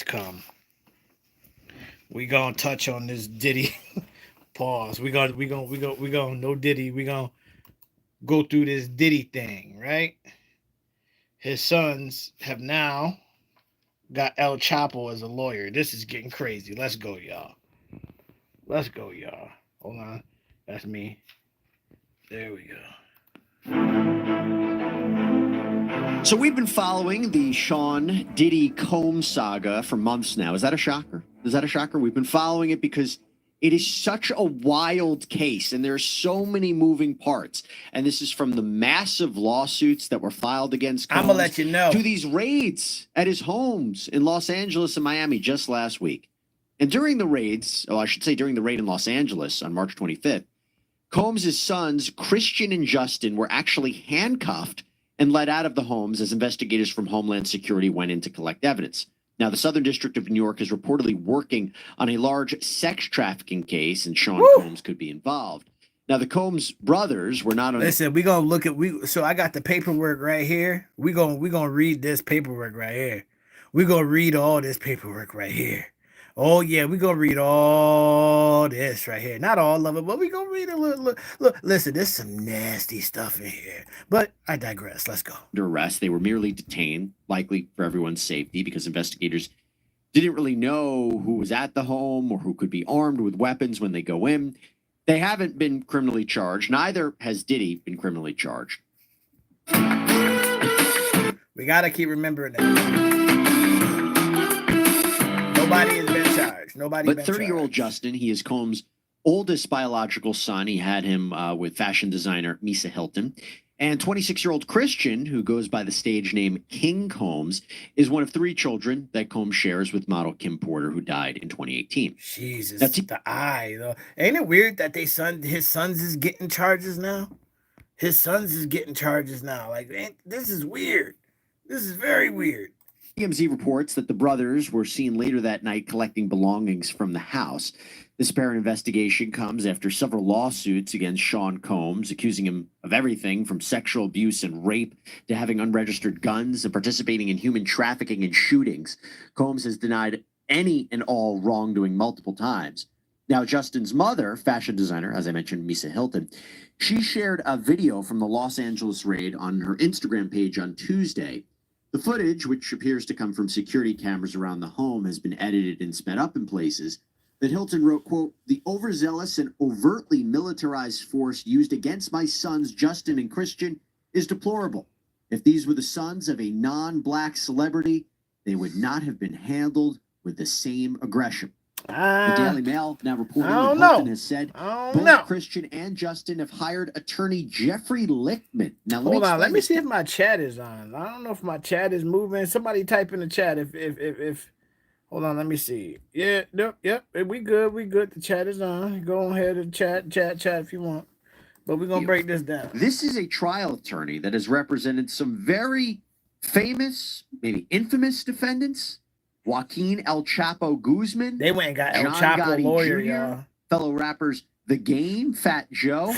come. We gonna touch on this Diddy. Pause. We gonna no Diddy. We gonna go through this Diddy thing, right? His sons have now got El Chapo as a lawyer. This is getting crazy. Let's go, y'all. Let's go, y'all. Hold on. That's me. There we go. So we've been following the Sean Diddy Combs saga for months now. Is that a shocker? Is that a shocker? We've been following it because it is such a wild case and there are so many moving parts. And this is from the massive lawsuits that were filed against Combs I'm gonna let you know to these raids at his homes in Los Angeles and Miami just last week. And during the raids, I should say during the raid in Los Angeles on March 25th, Combs' sons, Christian and Justin, were actually handcuffed and led out of the homes as investigators from Homeland Security went in to collect evidence. Now, the Southern District of New York is reportedly working on a large sex trafficking case, and Sean Combs could be involved. Now, the Combs brothers were not on. Listen, we're gonna look at so I got the paperwork right here. We're gonna read this paperwork right here. We're gonna read all this paperwork right here. Oh yeah, we're gonna read all this right here. Not all of it, but we're gonna read a little. Look, listen, there's some nasty stuff in here. But I digress. Let's go. Under arrest, they were merely detained, likely for everyone's safety, because investigators didn't really know who was at the home or who could be armed with weapons when they go in. They haven't been criminally charged. Neither has Diddy been criminally charged. We gotta keep remembering that. Nobody has been charged. Nobody. But 30-year-old Justin, he is Combs' oldest biological son. He had him with fashion designer Misa Hilton. And 26-year-old Christian, who goes by the stage name King Combs, is one of 3 children that Combs shares with model Kim Porter, who died in 2018. Jesus, that's the eye, though. Ain't it weird that his sons is getting charges now? His sons is getting charges now. Like, this is weird. This is very weird. TMZ reports that the brothers were seen later that night collecting belongings from the house. This apparent investigation comes after several lawsuits against Sean Combs, accusing him of everything from sexual abuse and rape to having unregistered guns and participating in human trafficking and shootings. Combs has denied any and all wrongdoing multiple times. Now, Justin's mother, fashion designer, as I mentioned, Misa Hilton, she shared a video from the Los Angeles raid on her Instagram page on Tuesday. The footage, which appears to come from security cameras around the home, has been edited and sped up in places. That Hilton wrote, quote, "The overzealous and overtly militarized force used against my sons, Justin and Christian, is deplorable. If these were the sons of a non-black celebrity, they would not have been handled with the same aggression." The Daily Mail now reporting that Hilton has said both Christian and Justin have hired attorney Jeffrey Lichtman. Now, let me see if my chat is on. I don't know if my chat is moving. Somebody type in the chat if hold on, let me see. Yeah, yep, we good. The chat is on. Go ahead and chat if you want. But we're gonna break this down. This is a trial attorney that has represented some very famous, maybe infamous defendants. Joaquin El Chapo Guzman. They went and got El Chapo lawyer, y'all. Fellow rappers The Game, Fat Joe.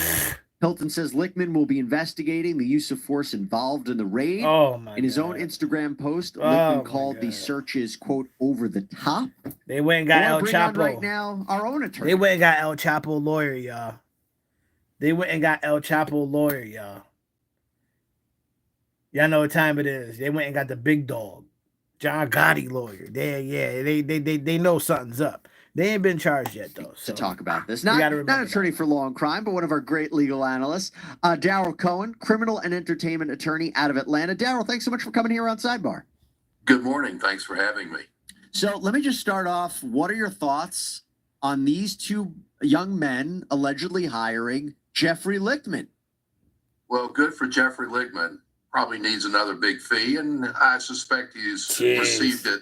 Hilton says Lichtman will be investigating the use of force involved in the raid. In his own Instagram post, Lichtman called the searches, quote, over the top. They went and got El Chapo. Right now, our own attorney. They went and got El Chapo lawyer, y'all. Y'all know what time it is. They went and got the big dog. John Gotti lawyer. They know something's up. They ain't been charged yet, though. To talk about this. Not an attorney for law and crime, but one of our great legal analysts, Darryl Cohen, criminal and entertainment attorney out of Atlanta. Darryl, thanks so much for coming here on Sidebar. Good morning. Thanks for having me. So let me just start off. What are your thoughts on these 2 young men allegedly hiring Jeffrey Lichtman? Well, good for Jeffrey Lichtman. Probably needs another big fee, and I suspect he's received it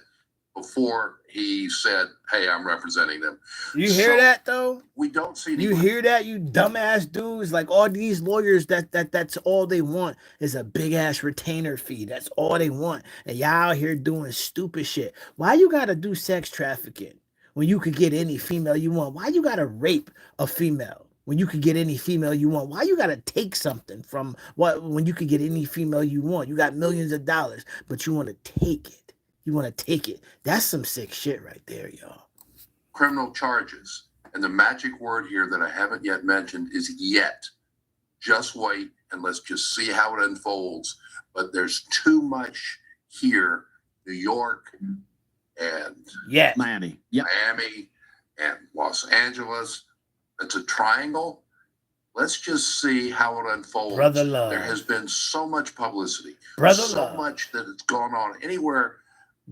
before he said, "Hey, I'm representing them." You hear that though? We don't see. You hear that, you dumbass dudes? Like all these lawyers, that's all they want is a big ass retainer fee. That's all they want, and y'all out here doing stupid shit. Why you gotta do sex trafficking when you could get any female you want? Why you gotta rape a female when you could get any female you want? Why you gotta take something from when you could get any female you want? You got millions of dollars, but you want to take it. You want to take it. That's some sick shit right there, y'all. Criminal charges. And the magic word here that I haven't yet mentioned is yet. Just wait and let's just see how it unfolds. But there's too much here. New York and Miami. Yep. Miami and Los Angeles. It's a triangle. Let's just see how it unfolds. Brother love. There has been so much publicity. Brother so love. much that it's gone on. Anywhere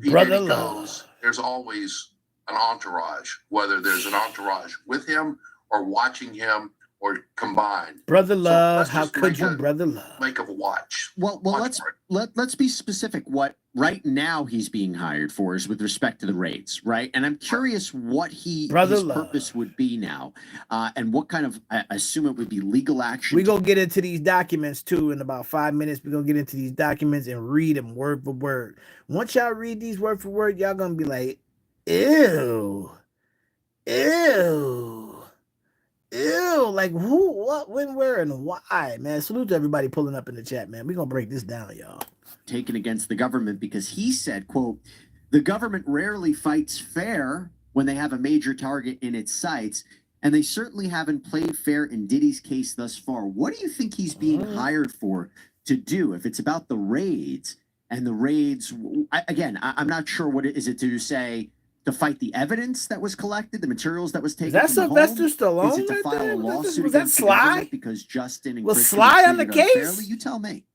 P. Brother Diddy love. goes, there's always an entourage, whether there's an entourage with him or watching him or combined. Brother love, So how could you, brother love? Make of a watch. Well, Watch let's be specific. What right now he's being hired for is with respect to the raids, right? And I'm curious what his purpose would be now, and what kind of, I assume it would be legal action. We're going to get into these documents too in about 5 minutes. We're going to get into these documents and read them word for word. Once y'all read these word for word, y'all going to be like, ew, ew. Ew, like who, what, when, where, and why, man. Salute to everybody pulling up in the chat, man. We're going to break this down, y'all. Taken against the government because he said, quote, the government rarely fights fair when they have a major target in its sights, and they certainly haven't played fair in Diddy's case thus far. What do you think he's being hired for to do? If it's about the raids, and the raids, I'm not sure what is it to say, to fight the evidence that was collected, the materials that was taken. Is that Sylvester Stallone? Is it to file a lawsuit was that against Sly? Because Justin and was Christain Sly on the treated case? unfairly? You tell me.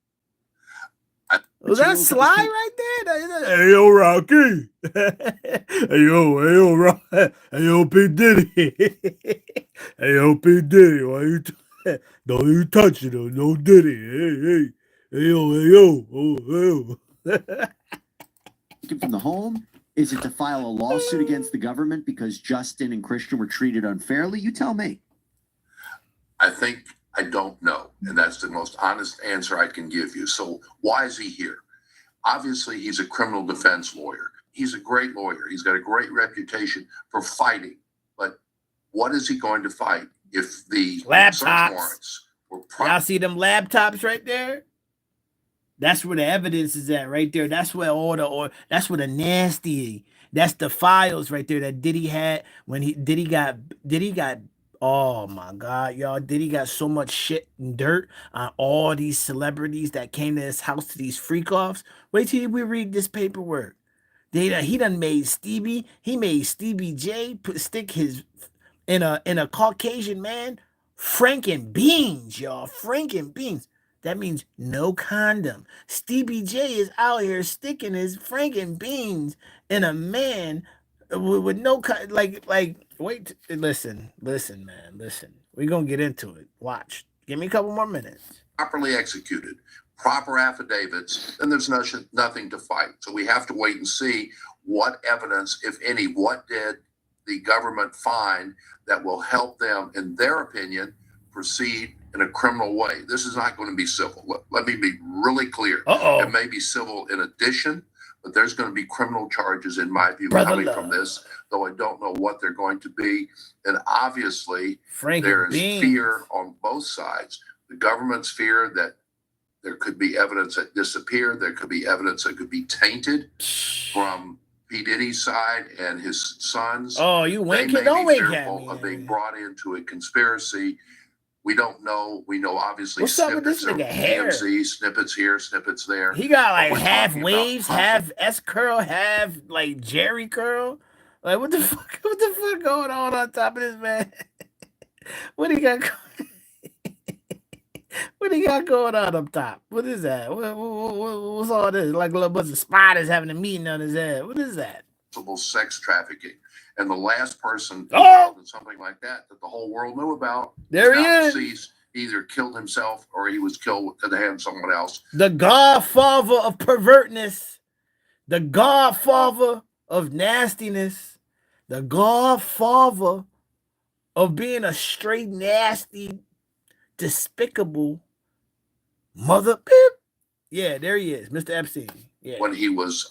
Was that Sly right there? Hey yo, Rocky. Hey yo, Rocky. Hey yo, P Diddy. Hey yo, P Diddy. Why you? Don't you touch it, no Diddy. Hey yo. Oh. From the home. Is it to file a lawsuit against the government because Justin and Christian were treated unfairly? You tell me. I think I don't know. And that's the most honest answer I can give you. So why is he here? Obviously, he's a criminal defense lawyer. He's a great lawyer. He's got a great reputation for fighting. But what is he going to fight if the search warrants were y'all see them laptops right there? That's where the evidence is at right there. That's where that's where the nasty, that's the files right there that Diddy had when Diddy got, oh my God, y'all, Diddy got so much shit and dirt on all these celebrities that came to his house to these freak-offs. Wait till we read this paperwork. He done made Stevie J stick his in a Caucasian man, Franken beans, y'all, Franken beans. That means no condom. Stevie J is out here sticking his Franken beans in a man with no wait, listen, man, listen. We're gonna get into it. Watch. Give me a couple more minutes. Properly executed, proper affidavits, then there's nothing to fight. So we have to wait and see what evidence, if any, what did the government find that will help them, in their opinion, proceed in a criminal way. This is not going to be civil. Let me be really clear. It may be civil in addition, but there's going to be criminal charges, in my view, coming from this, though I don't know what they're going to be. And obviously, there is fear on both sides. The government's fear that there could be evidence that disappeared. There could be evidence that could be tainted from P. Diddy's side and his sons. Oh, you winking? Don't wink at me. Of being brought into a conspiracy. We don't know. We know obviously what's up with this nigga hair? TMZ, snippets here, snippets there. He got like half waves, half S curl, half like Jerry curl. Like what the fuck? What the fuck going on top of this man? What he got? What he got going on up top? What is that? What's all this? Like a little bunch of spiders having a meeting on his head. What is that? Sex trafficking. And the last person involved in something like that the whole world knew about, there he is. Deceased, either killed himself or he was killed at the hand of someone else. The godfather of pervertness, the godfather of nastiness, the godfather of being a straight nasty, despicable mother. Beep. Yeah, there he is, Mr. Epstein. Yeah. When he was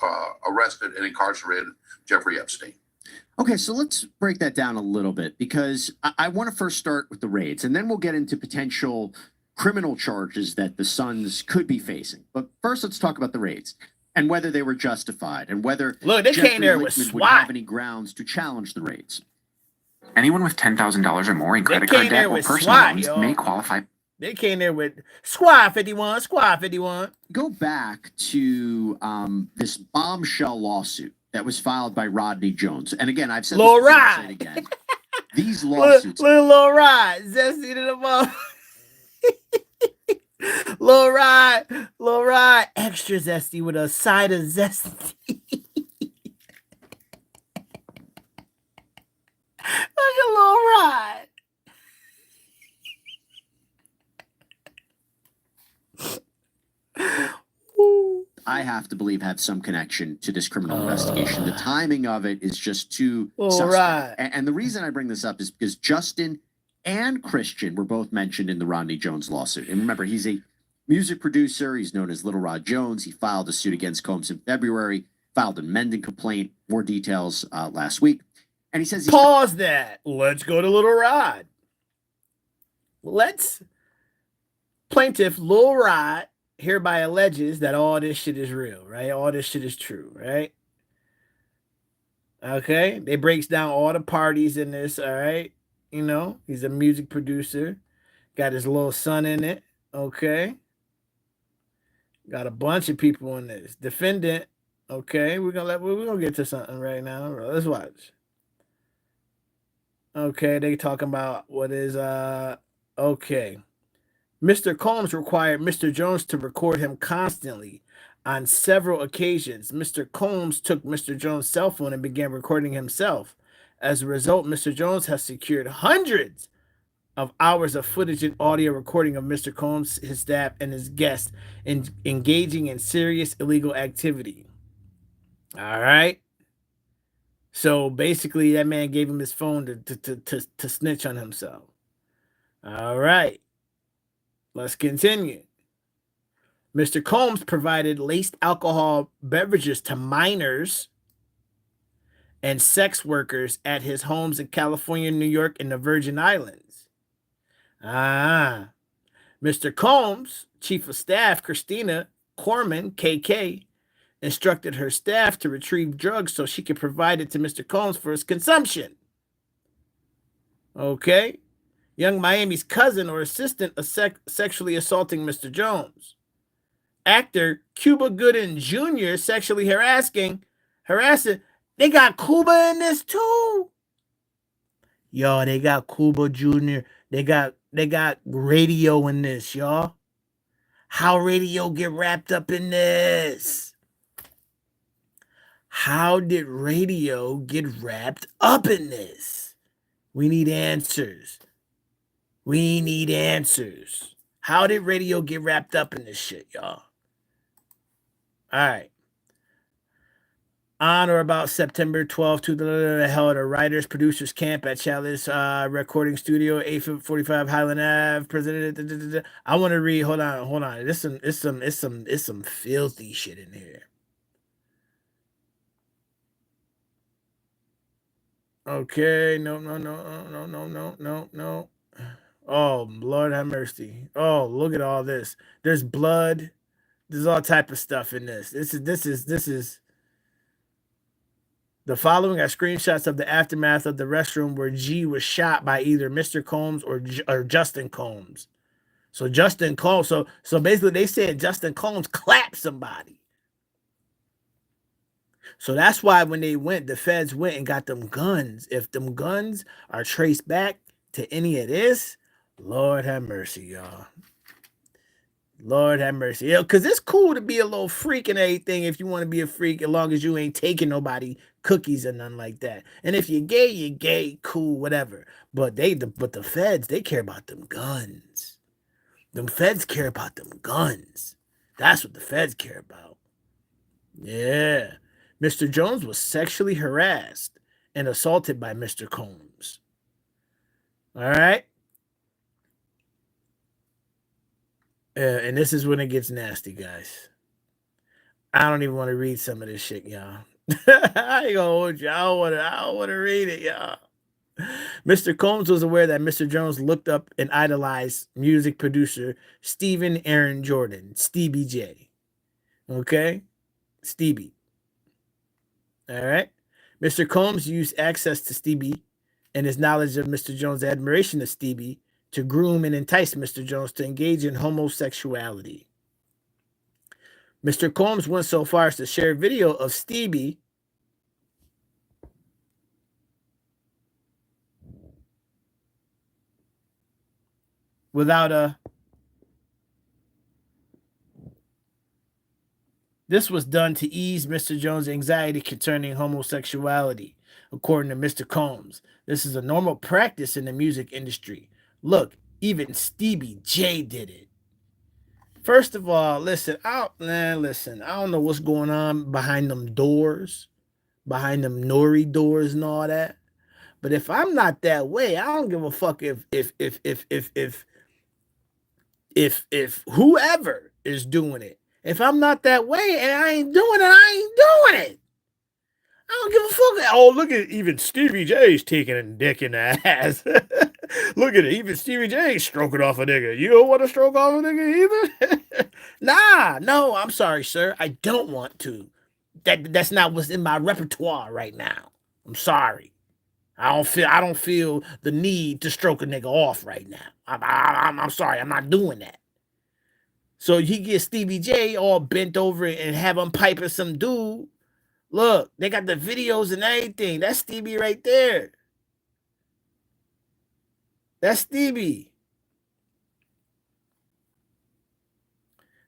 arrested and incarcerated, Jeffrey Epstein. Okay, so let's break that down a little bit because I want to first start with the raids and then we'll get into potential criminal charges that the Sons could be facing. But first, let's talk about the raids. and whether they were justified, and whether Look, they Jeffrey came there with Lichtman would have SWAT. any grounds to challenge the raids. Anyone with $10,000 or more in They credit came card there debt or with personal SWAT, loans y'all. may qualify. They came there with Squad 51, Squad 51. Go back to this bombshell lawsuit that was filed by Rodney Jones. And again, I've said Lil this before, I'll say Rod. it again. These lawsuits. Little Lil Rod. Zesty to the ball. Lil Rod, extra zesty with a side of zesty. Look at Lil Rod. I have to believe have some connection to this criminal investigation. The timing of it is just too All suspect. right. And the reason I bring this up is because Justin and Christian were both mentioned in the Rodney Jones lawsuit. And remember, he's a music producer. He's known as Little Rod Jones. He filed a suit against Combs in February, filed a Menden complaint. More details last week. And he says he's Pause that. Let's go to Little Rod. Plaintiff Lil Rod hereby alleges that all this shit is real, right? All this shit is true, right? Okay. They breaks down all the parties in this, all right? You know, he's a music producer. Got his little son in it, okay? Got a bunch of people in this. Defendant, okay? We're gonna get to something right now. Let's watch. Okay, they talking about what is okay. Mr. Combs required Mr. Jones to record him constantly. On several occasions, Mr. Combs took Mr. Jones' cell phone and began recording himself. As a result, Mr. Jones has secured hundreds of hours of footage and audio recording of Mr. Combs, his staff, and his guests engaging in serious illegal activity. All right. So basically, that man gave him his phone to snitch on himself. All right. Let's continue. Mr. Combs provided laced alcohol beverages to minors and sex workers at his homes in California, New York, and the Virgin Islands. Mr. Combs, Chief of Staff Christina Corman, KK, instructed her staff to retrieve drugs so she could provide it to Mr. Combs for his consumption. Okay. Young Miami's cousin or assistant sexually assaulting Mr. Jones. Actor Cuba Gooding Jr. sexually harassing. They got Cuba in this too. Y'all, they got Cuba Jr. They got Radio in this, y'all. How Radio get wrapped up in this? How did Radio get wrapped up in this? We need answers. We need answers. How did Radio get wrapped up in this shit, y'all? All right. On or about September 12th, held a writers producers camp at Chalice Recording Studio, 845 Highland Ave. President. I want to read. Hold on. It's some filthy shit in here. Okay. No. Oh, Lord have mercy. Oh, look at all this. There's blood. There's all type of stuff in this. This is the following are screenshots of the aftermath of the restroom where G was shot by either Mr. Combs or Justin Combs. So Justin Combs. So basically they said Justin Combs clapped somebody. So that's why when they went, the feds went and got them guns. If them guns are traced back to any of this, Lord have mercy, y'all. Lord have mercy. Yeah, because it's cool to be a little freak and everything if you want to be a freak, as long as you ain't taking nobody cookies or nothing like that. And if you're gay, cool, whatever. But the feds, they care about them guns. Them feds care about them guns. That's what the feds care about. Yeah. Mr. Jones was sexually harassed and assaulted by Mr. Combs. All right. And this is when it gets nasty, guys. I don't even want to read some of this shit, y'all. I ain't gonna hold you. I don't want to read it, y'all. Mr. Combs was aware that Mr. Jones looked up and idolized music producer Stephen Aaron Jordan, Stevie J. Okay? Stevie. All right. Mr. Combs used access to Stevie and his knowledge of Mr. Jones' admiration of Stevie to groom and entice Mr. Jones to engage in homosexuality. Mr. Combs went so far as to share a video of Stevie without a... This was done to ease Mr. Jones' anxiety concerning homosexuality, according to Mr. Combs. This is a normal practice in the music industry. Look, even Stevie J did it. First of all, listen, I don't know what's going on behind them doors, behind them nori doors and all that. But if I'm not that way, I don't give a fuck if whoever is doing it. If I'm not that way and I ain't doing it, I ain't doing it. I don't give a fuck. Oh, look at even Stevie J's taking a dick in the ass. Look at it. Even Stevie J's stroking off a nigga. You don't want to stroke off a nigga either? Nah, no, I'm sorry, sir. I don't want to. That's not what's in my repertoire right now. I'm sorry. I don't feel the need to stroke a nigga off right now. I'm sorry. I'm not doing that. So he gets Stevie J all bent over and have him piping some dude. Look, they got the videos and everything. That's Stevie right there. That's Stevie.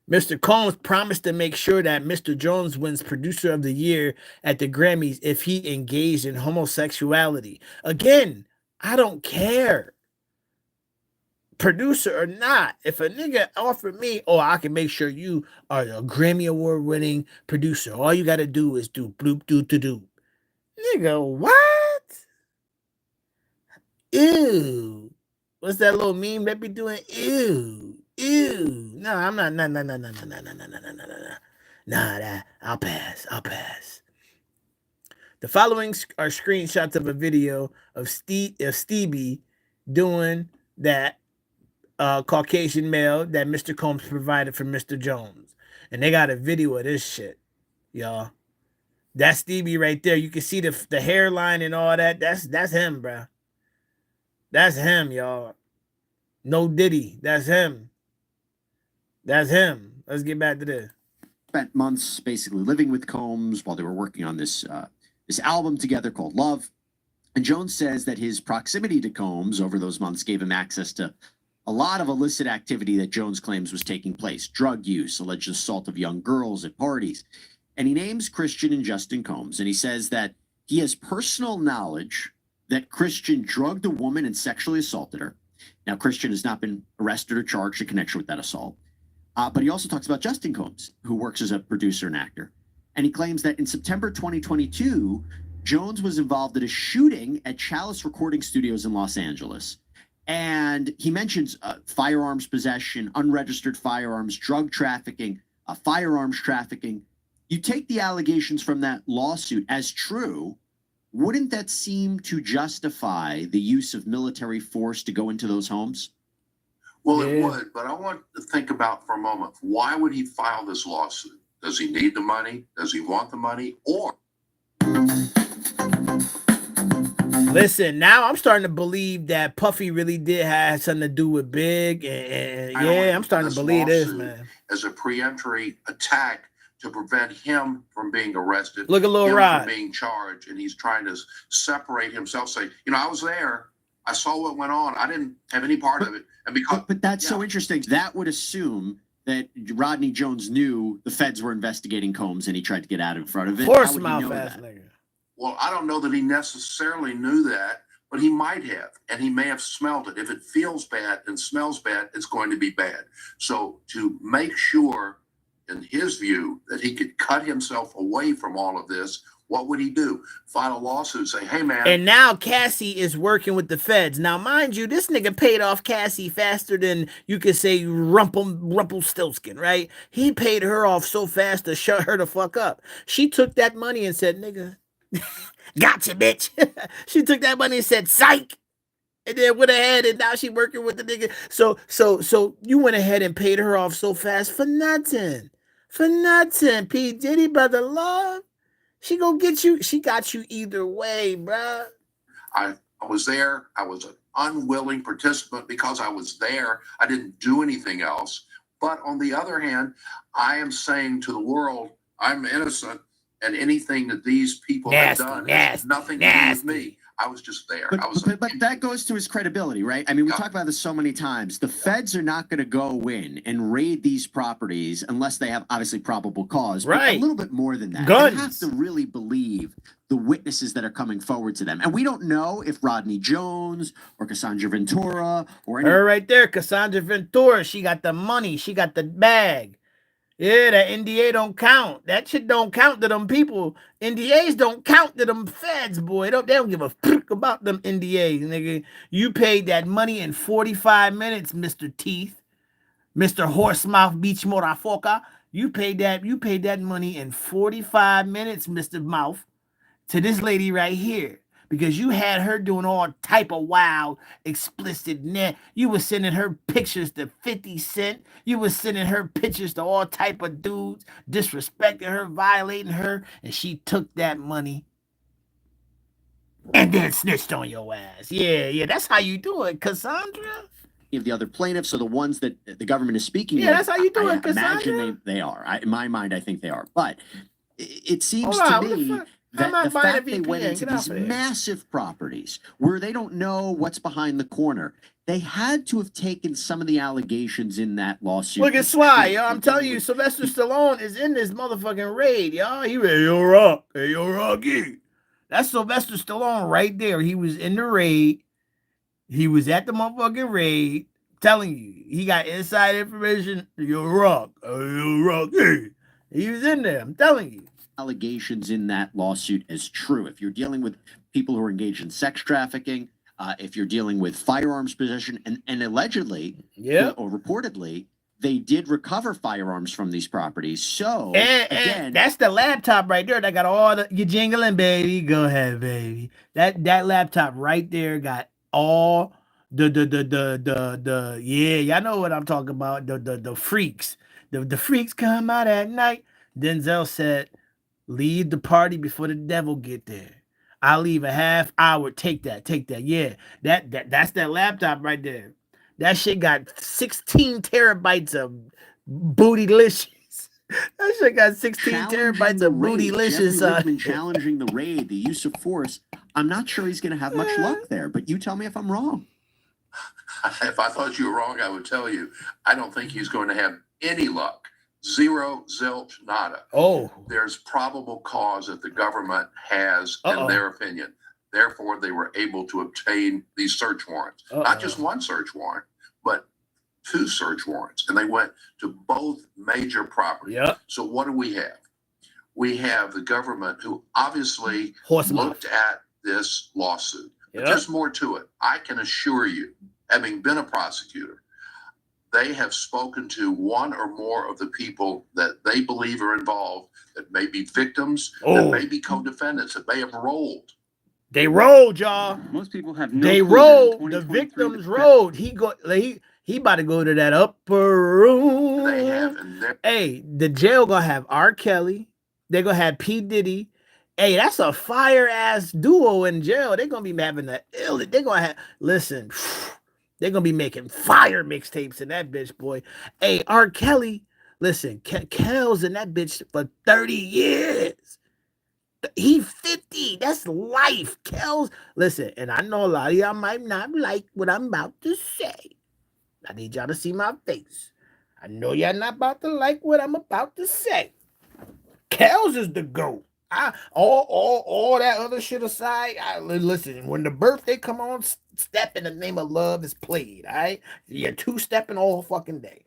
Mr. Combs promised to make sure that Mr. Jones wins Producer of the Year at the Grammys if he engaged in homosexuality. Again, I don't care. Producer or not, if a nigga offered me, oh, I can make sure you are a Grammy Award winning producer. All you got to do is do bloop doo to do. Nigga, what? Ew. What's that little meme that be doing? Ew. Ew. No, I'm not. No. Nah, I'll pass. The following are screenshots of a video of Stevie doing that Caucasian male that Mr. Combs provided for Mr. Jones. And they got a video of this shit, y'all. That's Stevie right there. You can see the hairline and all that. That's him, bro. That's him, y'all. No Diddy. That's him. That's him. Let's get back to this. Spent months basically living with Combs while they were working on this album together called Love. And Jones says that his proximity to Combs over those months gave him access to a lot of illicit activity that Jones claims was taking place. Drug use, alleged assault of young girls at parties. And he names Christian and Justin Combs. And he says that he has personal knowledge that Christian drugged a woman and sexually assaulted her. Now, Christian has not been arrested or charged in connection with that assault. But he also talks about Justin Combs, who works as a producer and actor. And he claims that in September 2022, Jones was involved in a shooting at Chalice Recording Studios in Los Angeles. And he mentions firearms possession, unregistered firearms, drug trafficking, firearms trafficking. You take the allegations from that lawsuit as true, wouldn't that seem to justify the use of military force to go into those homes? Well, it would, but I want to think about for a moment, why would he file this lawsuit? Does he need the money? Does he want the money? Or... Listen, now I'm starting to believe that Puffy really did have something to do with Big, and yeah, I'm starting to believe this, man. As a preemptory attack to prevent him from being arrested, look at Lil Rod from being charged, and he's trying to separate himself, say, I was there, I saw what went on, I didn't have any part of it, and because. But that's so interesting. That would assume that Rodney Jones knew the feds were investigating Combs, and he tried to get out in front of it. Force mouth ass nigga. Well, I don't know that he necessarily knew that, but he might have, and he may have smelled it. If it feels bad and smells bad, it's going to be bad. So to make sure, in his view, that he could cut himself away from all of this, what would he do? File a lawsuit, say, hey, man. And now Cassie is working with the feds. Now, mind you, this nigga paid off Cassie faster than you could say Rumpelstiltskin, right? He paid her off so fast to shut her the fuck up. She took that money and said, nigga, gotcha, bitch. She took that money and said, psych. And then went ahead and now she working with the nigga. So you went ahead and paid her off so fast for nothing. For nothing, P. Diddy, brother love. She gonna get you. She got you either way, bruh. I was there. I was an unwilling participant because I was there. I didn't do anything else. But on the other hand, I am saying to the world, I'm innocent, and anything that these people have done has nothing to do with me. I was just there. But that goes to his credibility, right? I mean, we talk about this so many times. The feds are not going to go in and raid these properties unless they have obviously probable cause. Right. But a little bit more than that. Guns. They have to really believe the witnesses that are coming forward to them. And we don't know if Rodney Jones or Cassandra Ventura or any... Her right there, Cassandra Ventura. She got the money. She got the bag. Yeah, that NDA don't count. That shit don't count to them people. NDAs don't count to them feds, boy. They don't give a fuck about them NDAs, nigga. You paid that money in 45 minutes, Mr. Teeth. Mr. Horsemouth Beach Motherfucker. You paid that money in 45 minutes, Mr. Mouth, to this lady right here. Because you had her doing all type of wild, explicit net. You were sending her pictures to 50 Cent. You were sending her pictures to all type of dudes, disrespecting her, violating her, and she took that money and then snitched on your ass. Yeah, that's how you do it, Cassandra. Of the other plaintiffs or the ones that the government is speaking Yeah, that's how you do it, Cassandra. Imagine they are. In my mind, I think they are. But it seems to me... that the fact they went into these massive properties where they don't know what's behind the corner, they had to have taken some of the allegations in that lawsuit. Look at Sly, yo. I'm telling you, Sylvester Stallone is in this motherfucking raid, yo. He ready, yo, Rock. Hey, yo, Rocky. That's Sylvester Stallone right there. He was in the raid. He was at the motherfucking raid. I'm telling you, he got inside information. Yo, Rock. Yo, Rocky. He was in there. I'm telling you. Allegations in that lawsuit as true. If you're dealing with people who are engaged in sex trafficking, if you're dealing with firearms possession, and allegedly, or reportedly, they did recover firearms from these properties. So and that's the laptop right there that got all the you jingling, baby. Go ahead, baby. That laptop right there got all the yeah, y'all know what I'm talking about. The freaks. The freaks come out at night. Denzel said, leave the party before the devil get there. I'll leave a half hour. Take that. Yeah, that's that laptop right there. That shit got 16 terabytes of bootylicious. That shit got 16 terabytes of bootylicious. Challenging the raid, the use of force. I'm not sure he's going to have much luck there, but you tell me if I'm wrong. If I thought you were wrong, I would tell you. I don't think he's going to have any luck. Zero, zilch, nada. Oh. There's probable cause that the government has, in their opinion. Therefore, they were able to obtain these search warrants. Not just one search warrant, but 2 search warrants. And they went to both major properties. Yep. So what do we have? We have the government who obviously looked at this lawsuit. But there's more to it. I can assure you, having been a prosecutor, they have spoken to one or more of the people that they believe are involved, that may be victims, that may be co-defendants, that may have rolled. They rolled, y'all. Most people have no. They rolled. The victims rolled. He about to go to that upper room. They have. Hey, the jail gonna have R. Kelly. They gonna have P. Diddy. Hey, that's a fire ass duo in jail. They're gonna be having the ill. They're gonna have listen. They're going to be making fire mixtapes in that bitch, boy. Hey, R. Kelly, listen, Kel's in that bitch for 30 years. He 50. That's life. Kel's, listen, and I know a lot of y'all might not like what I'm about to say. I need y'all to see my face. I know y'all not about to like what I'm about to say. Kel's is the GOAT. All that other shit aside, listen, when the birthday come on, Step in the Name of Love is played, all right? You're 2-stepping all fucking day.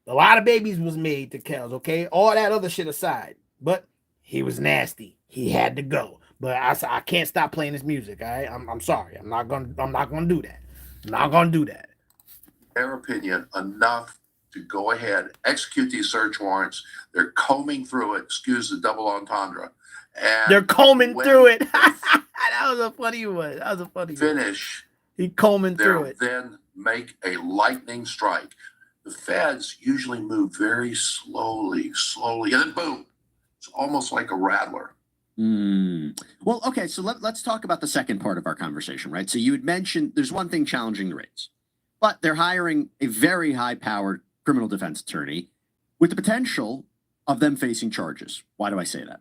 A lot of babies was made to Kells, okay? All that other shit aside. But he was nasty. He had to go. But I can't stop playing his music, all right? I'm sorry. I'm not gonna do that. I'm not gonna do that. Their opinion, enough to go ahead, execute these search warrants. They're combing through it, excuse the double entendre. And they're combing through it. That was a funny one. That was a funny finish. He combing through it. Then make a lightning strike. The feds usually move very slowly, and then boom, it's almost like a rattler. Well, okay, so let's talk about the second part of our conversation, right? So you had mentioned there's one thing challenging the rates, but they're hiring a very high-powered criminal defense attorney with the potential of them facing charges. Why do I say that?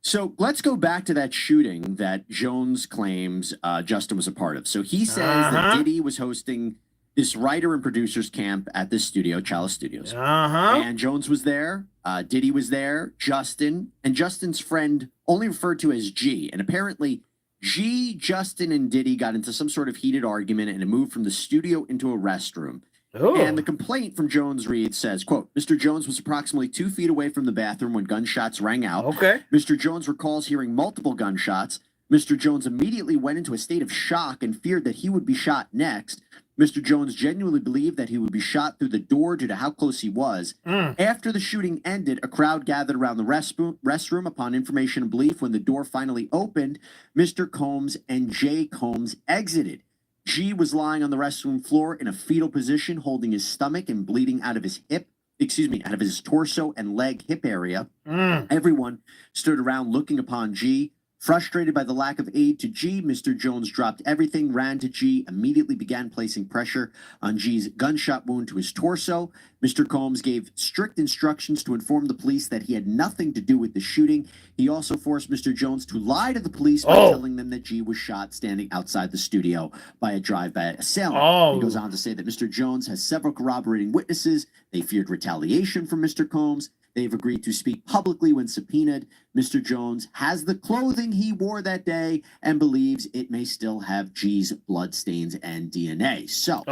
So let's go back to that shooting that Jones claims Justin was a part of. So he says that Diddy was hosting this writer and producers camp at this studio, Chalice Studios. And Jones was there, Diddy was there, Justin, and Justin's friend, only referred to as G. And apparently G, Justin, and Diddy got into some sort of heated argument and it moved from the studio into a restroom. Oh. And the complaint from Jones reads, says, quote, Mr. Jones was approximately 2 feet away from the bathroom when gunshots rang out. Okay. Mr. Jones recalls hearing multiple gunshots. Mr. Jones immediately went into a state of shock and feared that he would be shot next. Mr. Jones genuinely believed that he would be shot through the door due to how close he was. After the shooting ended, a crowd gathered around the restroom upon information and belief. When the door finally opened, Mr. Combs and Jay Combs exited. G was lying on the restroom floor in a fetal position, holding his stomach and bleeding out of his out of his torso and leg hip area. Everyone stood around looking upon G. Frustrated by the lack of aid to G, Mr. Jones dropped everything, ran to G, immediately began placing pressure on G's gunshot wound to his torso. Mr. Combs gave strict instructions to inform the police that he had nothing to do with the shooting. He also forced Mr. Jones to lie to the police by telling them that G was shot standing outside the studio by a drive-by assailant. He goes on to say that Mr. Jones has several corroborating witnesses. They feared retaliation from Mr. Combs. They've agreed to speak publicly when subpoenaed. Mr. Jones has the clothing he wore that day and believes it may still have G's bloodstains and DNA. So,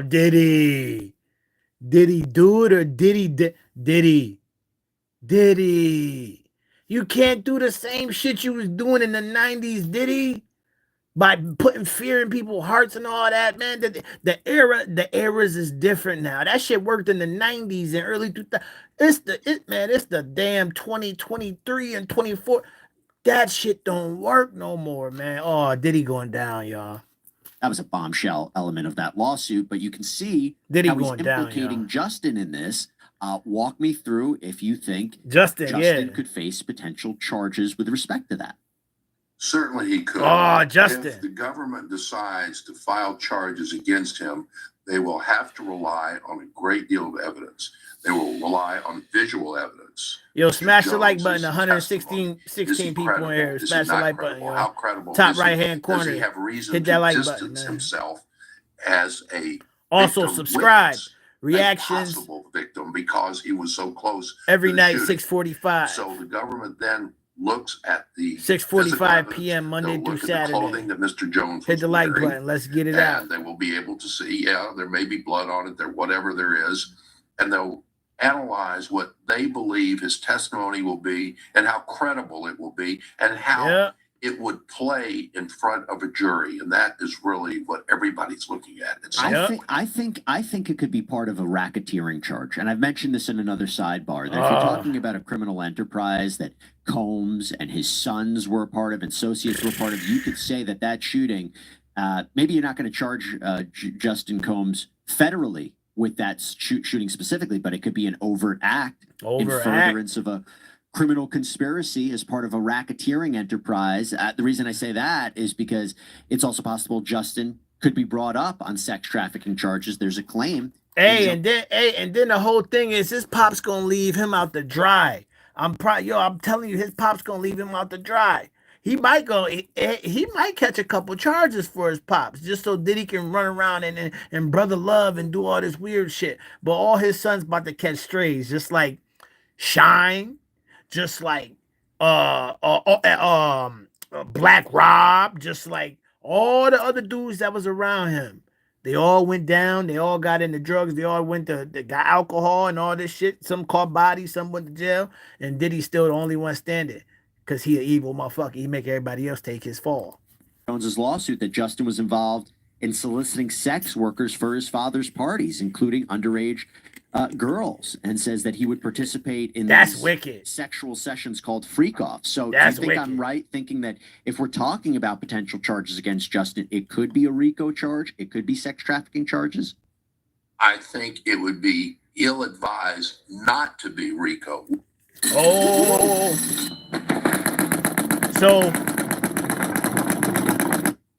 Diddy do it or Diddy? You can't do the same shit you was doing in the 90s, Diddy. By putting fear in people's hearts and all that, man. The eras is different now. That shit worked in the 90s and early 2000s. It's the damn 2023 and 24. That shit don't work no more, man. Oh, Diddy going down, y'all. That was a bombshell element of that lawsuit, but you can see Diddy how he's going down, implicating Justin in this. Walk me through if you think Justin could face potential charges with respect to that. Certainly he could. Justin. If the government decides to file charges against him, they will have to rely on a great deal of evidence. They will rely on visual evidence. Yo, smash the like button. 116 people in here. Smash the like button, yo. How credible Top right-hand corner. Does he have reason Hit that to like distance button, man. himself as a Also victim subscribe. witness, Reactions a possible victim because he was so close every to the night, shooting. 6:45. So the government then looks at the 6:45 p.m. Monday through Saturday. The clothing that Mr. Jones Hit was the like wearing, button. Let's get it out. and they will be able to see, there may be blood on it, there whatever there is, and they'll analyze what they believe his testimony will be and how credible it will be and how it would play in front of a jury, and that is really what everybody's looking at. I think it could be part of a racketeering charge, and I've mentioned this in another sidebar. That if you're talking about a criminal enterprise that Combs and his sons were a part of, and associates were a part of, you could say that shooting. Maybe you're not going to charge Justin Combs federally with that shooting specifically, but it could be an overt act in furtherance of a criminal conspiracy as part of a racketeering enterprise. The reason I say that is because it's also possible Justin could be brought up on sex trafficking charges. There's a claim. And then the whole thing is his pop's gonna leave him out to dry. I'm telling you, his pop's gonna leave him out to dry. He might catch a couple charges for his pops just so Diddy can run around and brother love and do all this weird shit. But all his sons about to catch strays, just like Shine, just like Black Rob, just like all the other dudes that was around him. They all went down. They all got into drugs. They all got alcohol and all this shit. Some caught bodies, some went to jail. And Diddy's still the only one standing because he an evil motherfucker. He make everybody else take his fall. Jones's lawsuit that Justin was involved in soliciting sex workers for his father's parties, including underage girls, and says that he would participate in these wicked sexual sessions called freak-offs. So do you think I'm right thinking that if we're talking about potential charges against Justin, it could be a RICO charge? It could be sex trafficking charges? I think it would be ill-advised not to be RICO. Oh, so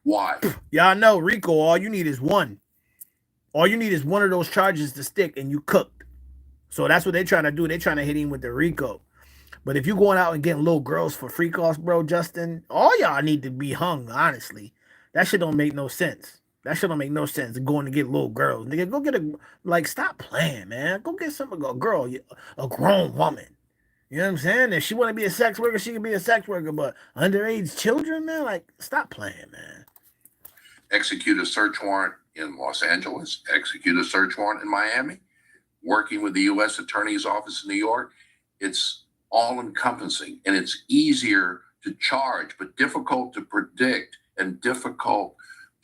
Why? y'all know RICO, all you need is one. All you need is one of those charges to stick and you cooked. So that's what they're trying to do. They're trying to hit him with the RICO. But if you're going out and getting little girls for free calls, bro, Justin, all y'all need to be hung, honestly. That shit don't make no sense. That shit don't make no sense. Going to get little girls. Nigga, go get stop playing, man. Go get a girl, a grown woman. You know what I'm saying? If she want to be a sex worker, she can be a sex worker. But underage children, man, stop playing, man. Execute a search warrant in Los Angeles, execute a search warrant in Miami, working with the U.S. Attorney's Office in New York. It's all encompassing, and it's easier to charge, but difficult to predict and difficult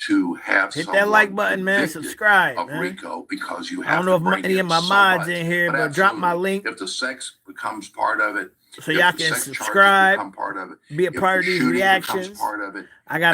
to have. Hit that like button, man. Subscribe, of man. RICO, because you have. I don't know if any of my mods in here, but drop my link. If the sex becomes part of it, so y'all can subscribe, part of it, be a part of these reactions. Part of it,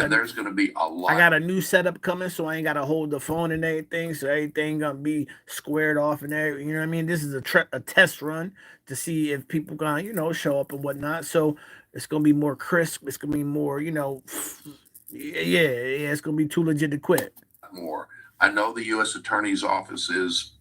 there's going to be a lot. I got a new setup coming, so I ain't got to hold the phone and everything. So everything gonna be squared off and everything. You know what I mean? This is a test run to see if people gonna show up and whatnot. So it's gonna be more crisp. It's gonna be more yeah. It's gonna be too legit to quit. More. I know the U.S. Attorney's Office's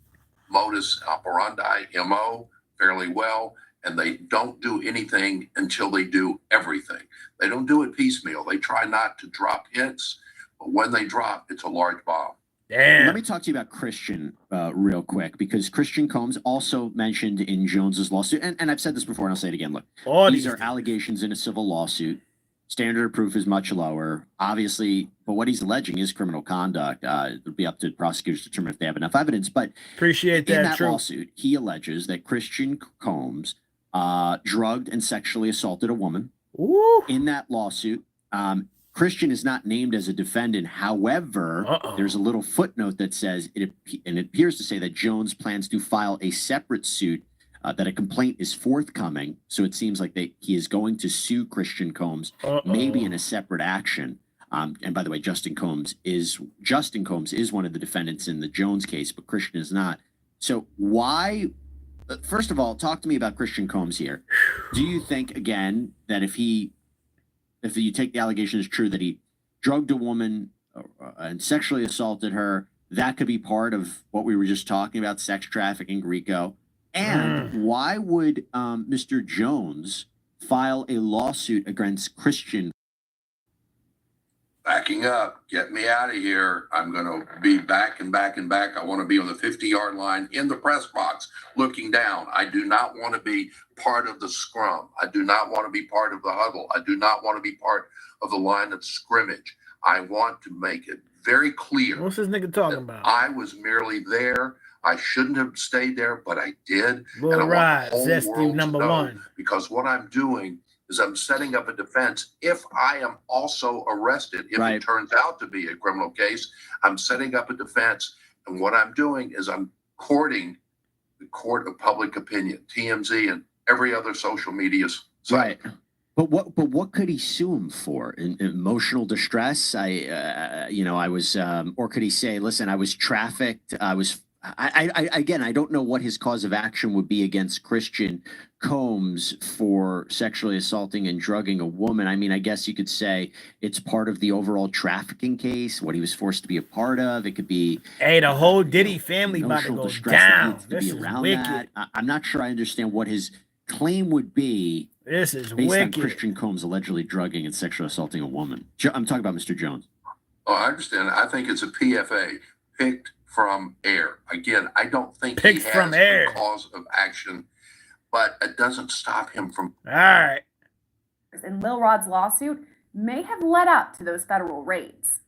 modus operandi, MO, fairly well. And they don't do anything until they do everything. They don't do it piecemeal. They try not to drop hits, but when they drop, it's a large bomb. Damn. Let me talk to you about Christian real quick, because Christian Combs also mentioned in Jones's lawsuit, and I've said this before and I'll say it again. Look, these are allegations in a civil lawsuit. Standard of proof is much lower, obviously, but what he's alleging is criminal conduct. It'll be up to prosecutors to determine if they have enough evidence. But appreciate that. In that lawsuit, he alleges that Christian Combs drugged and sexually assaulted a woman. Ooh. In that lawsuit, Christian is not named as a defendant. However, there's a little footnote that says it appears to say that Jones plans to file a separate suit, that a complaint is forthcoming. So it seems like he is going to sue Christian Combs, maybe in a separate action. And by the way, Justin Combs is one of the defendants in the Jones case, but Christian is not. So why? First of all, talk to me about Christian Combs here. Do you think, again, that if you take the allegation as true that he drugged a woman and sexually assaulted her, that could be part of what we were just talking about, sex trafficking, RICO? And why would Mr. Jones file a lawsuit against Christian? Backing up, get me out of here. I'm going to be back and back and back. I want to be on the 50-yard line in the press box looking down. I do not want to be part of the scrum. I do not want to be part of the huddle. I do not want to be part of the line of scrimmage. I want to make it very clear. What's this nigga talking about? I was merely there. I shouldn't have stayed there, but I did. Bull and I ride, want the whole world number to know, one. because what I'm doing is I'm setting up a defense. If I am also arrested, if it turns out to be a criminal case, I'm setting up a defense. And what I'm doing is I'm courting the court of public opinion, TMZ, and every other social media site. Right. But what could he sue him for? Emotional distress? I was, or could he say, listen, I was trafficked. I don't know what his cause of action would be against Christian Combs for sexually assaulting and drugging a woman. I mean, I guess you could say it's part of the overall trafficking case, what he was forced to be a part of. It could be, the whole Diddy family about to go down. This is wicked. I'm not sure I understand what his claim would be. This is based wicked. on Christian Combs allegedly drugging and sexually assaulting a woman. I'm talking about Mr. Jones. Oh, I understand. I think it's a PFA, picked from air. Again, I don't think he has a cause of action, but it doesn't stop him from. All right. And Lil Rod's lawsuit may have led up to those federal raids.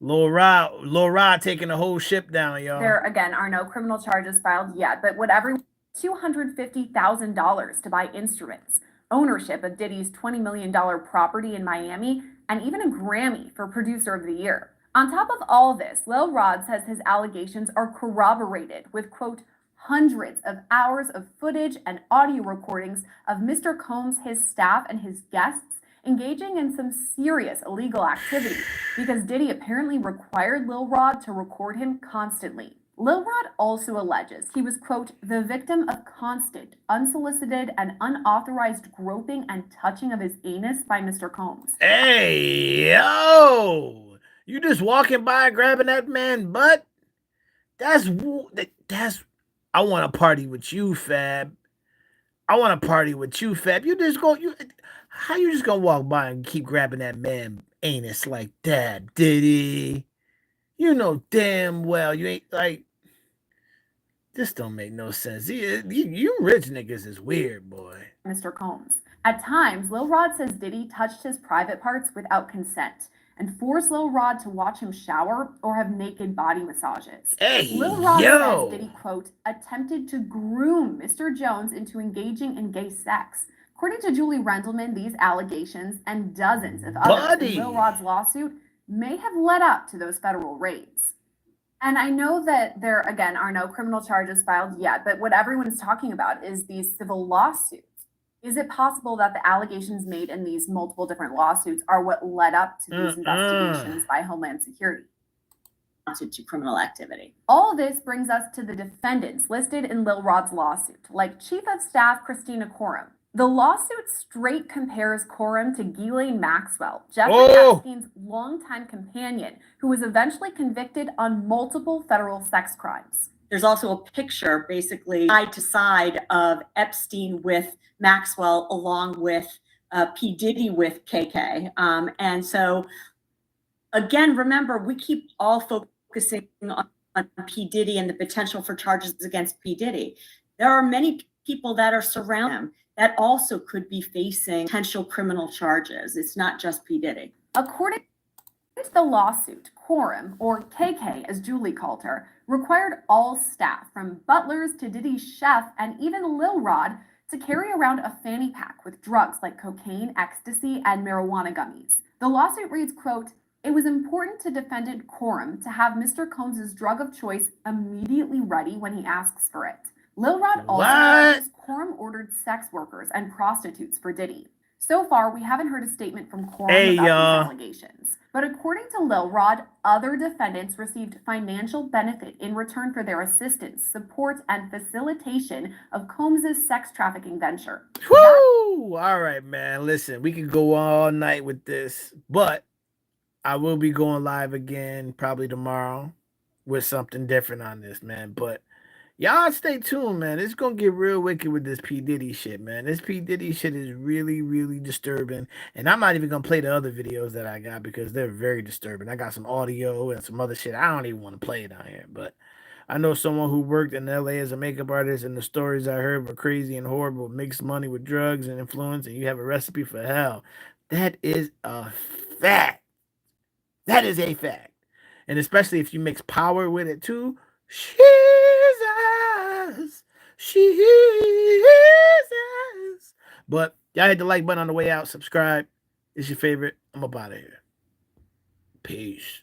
Lil Rod taking the whole ship down, y'all. There, again, are no criminal charges filed yet, but would everyone $250,000 to buy instruments, ownership of Diddy's $20 million property in Miami, and even a Grammy for Producer of the Year. On top of all this, Lil Rod says his allegations are corroborated with, quote, hundreds of hours of footage and audio recordings of Mr. Combs, his staff, and his guests engaging in some serious illegal activity because Diddy apparently required Lil Rod to record him constantly. Lil Rod also alleges he was, quote, the victim of constant, unsolicited, and unauthorized groping and touching of his anus by Mr. Combs. Hey, yo! You just walking by grabbing that man's butt? That's I want to party with you, Fab. I want to party with you, Fab. How you just gonna walk by and keep grabbing that man anus like that, Diddy? You know damn well you ain't like. This don't make no sense. You rich niggas is weird, boy. Mr. Combs. At times, Lil Rod says Diddy touched his private parts without consent and forced Lil Rod to watch him shower or have naked body massages. Hey, Lil Rod yo. says Diddy, quote, attempted to groom Mr. Jones into engaging in gay sex. According to Julie Rendelman, these allegations and dozens of others in Lil Rod's lawsuit may have led up to those federal raids. And I know that there, again, are no criminal charges filed yet, but what everyone's talking about is these civil lawsuits. Is it possible that the allegations made in these multiple different lawsuits are what led up to these investigations by Homeland Security? To criminal activity. All this brings us to the defendants listed in Lil Rod's lawsuit, like Chief of Staff Christina Combs. The lawsuit straight compares Combs to Ghislaine Maxwell, Jeffrey Epstein's longtime companion, who was eventually convicted on multiple federal sex crimes. There's also a picture basically side to side of Epstein with Maxwell along with P. Diddy with KK. And so, again, remember, we keep all focusing on P. Diddy and the potential for charges against P. Diddy. There are many people that are surrounding him that also could be facing potential criminal charges. It's not just P. Diddy. According to the lawsuit, Combs, or KK as Julie called her, required all staff, from butlers to Diddy's chef and even Lil Rod, to carry around a fanny pack with drugs like cocaine, ecstasy, and marijuana gummies. The lawsuit reads, quote, it was important to defendant Combs to have Mr. Combs' drug of choice immediately ready when he asks for it. Lil Rod also says Combs ordered sex workers and prostitutes for Diddy. So far, we haven't heard a statement from Combs about these allegations. But according to Lil Rod, other defendants received financial benefit in return for their assistance, support, and facilitation of Combs' sex trafficking venture. Woo! All right, man. Listen, we could go all night with this, but I will be going live again probably tomorrow with something different on this, man. But y'all stay tuned, man. It's going to get real wicked with this P. Diddy shit, man. This P. Diddy shit is really, really disturbing. And I'm not even going to play the other videos that I got because they're very disturbing. I got some audio and some other shit. I don't even want to play it on here. But I know someone who worked in LA as a makeup artist, and the stories I heard were crazy and horrible. Mixed money with drugs and influence, and you have a recipe for hell. That is a fact. That is a fact. And especially if you mix power with it too. Jesus. But y'all hit the like button on the way out. Subscribe. It's your favorite. I'm up out of here. Peace.